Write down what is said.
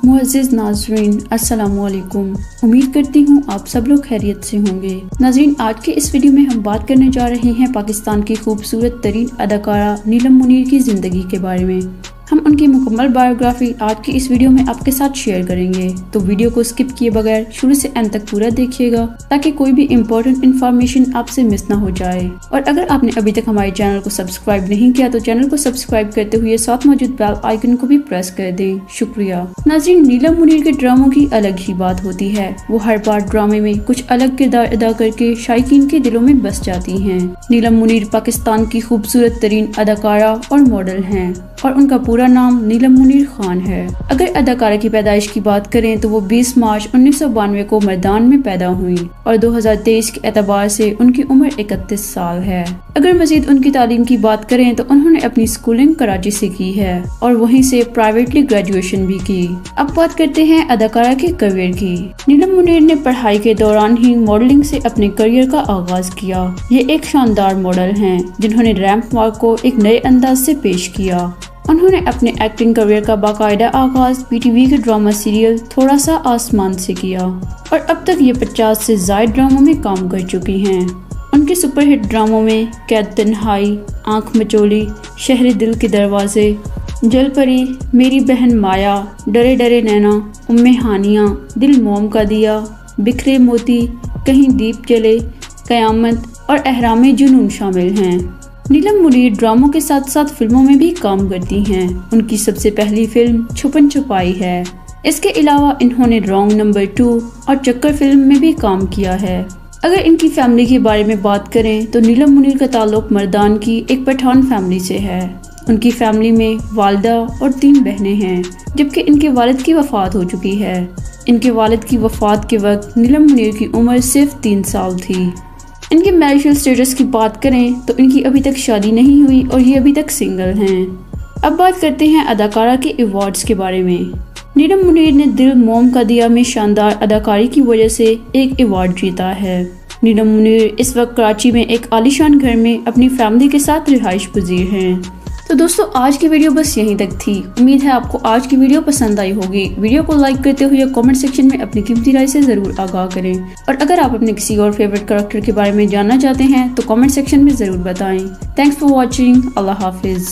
मुअज़्ज़िज़ नाज़रीन, अस्सलामु अलैकुम। उम्मीद करती हूँ आप सब लोग खैरियत से होंगे। नाज़रीन, आज के इस वीडियो में हम बात करने जा रहे हैं पाकिस्तान की खूबसूरत तरीन अदाकारा नीलम मुनीर की ज़िंदगी के बारे में। हम उनकी मुकम्मल बायोग्राफी आज की इस वीडियो में आपके साथ शेयर करेंगे, तो वीडियो को स्किप किए बगैर शुरू से एंड तक पूरा देखिएगा ताकि कोई भी इम्पोर्टेंट इन्फॉर्मेशन आपसे मिस ना हो जाए। और अगर आपने अभी तक हमारे चैनल को सब्सक्राइब नहीं किया तो चैनल को सब्सक्राइब करते हुए साथ मौजूद बेल आइकन को भी प्रेस कर दें। शुक्रिया। नाज़रीन, नीलम मुनीर के ड्रामों की अलग ही बात होती है। वो हर बार ड्रामे में कुछ अलग किरदार अदा करके शायकीन के दिलों में बस जाती हैं। नीलम मुनीर पाकिस्तान की खूबसूरत तरीन अदाकारा और मॉडल हैं और उनका पूरा नाम नीलम मुनीर खान है। अगर अदाकारा की पैदाइश की बात करें तो वो 20 मार्च 1992 को मैदान में पैदा हुई और 2023 के एतबार से उनकी उम्र 31 साल है। अगर मजीद उनकी तालीम की बात करें तो उन्होंने अपनी स्कूलिंग कराची से की है और वहीं से प्राइवेटली ग्रेजुएशन भी की। अब बात करते हैं अदाकारा के करियर की। नीलम मुनीर ने पढ़ाई के दौरान ही मॉडलिंग से अपने करियर का आगाज किया। ये एक शानदार मॉडल हैं जिन्होंने रैंप वॉक को एक नए अंदाज से पेश किया। उन्होंने अपने एक्टिंग करियर का बाकायदा आगाज पीटीवी के ड्रामा सीरियल थोड़ा सा आसमान से किया और अब तक ये 50 से ज़ायद ड्रामों में काम कर चुकी हैं। उनके सुपरहिट ड्रामों में कैद तन्हाई, आंख मचोली, शहर दिल के दरवाजे, जलपरी, मेरी बहन माया, डरे डरे नैना, उम्मे हानिया, दिल मोम का दिया, बिखरे मोती, कहीं दीप जले, कयामत और अहरामे जुनून शामिल हैं। नीलम मुनीर ड्रामों के साथ साथ फिल्मों में भी काम करती हैं। उनकी सबसे पहली फिल्म छुपन छुपाई है। इसके अलावा इन्होंने रॉन्ग नंबर 2 और चक्कर फिल्म में भी काम किया है। अगर इनकी फैमिली के बारे में बात करें तो नीलम मुनीर का ताल्लुक मर्दान की एक पठान फैमिली से है। उनकी फैमिली में वालिदा और 3 बहनें हैं, जबकि इनके वालिद की वफात हो चुकी है। इनके वालिद की वफात के वक्त नीलम मुनीर की उम्र सिर्फ 3 साल थी। इनके मैरिटल स्टेटस की बात करें तो इनकी अभी तक शादी नहीं हुई और ये अभी तक सिंगल हैं। अब बात करते हैं अदाकारा के अवार्ड्स के बारे में। नीलम मुनीर ने दिल मोम का दिया में शानदार अदाकारी की वजह से एक अवार्ड जीता है। नीलम मुनीर इस वक्त कराची में एक आलीशान घर में अपनी फैमिली के साथ रिहाइश पजीर हैं। तो दोस्तों, आज की वीडियो बस यहीं तक थी। उम्मीद है आपको आज की वीडियो पसंद आई होगी। वीडियो को लाइक करते हुए कमेंट सेक्शन में अपनी कीमती राय से जरूर आगाह करें और अगर आप अपने किसी और फेवरेट कैरेक्टर के बारे में जानना चाहते हैं तो कमेंट सेक्शन में जरूर बताएं। Thanks for watching. Allah Hafiz.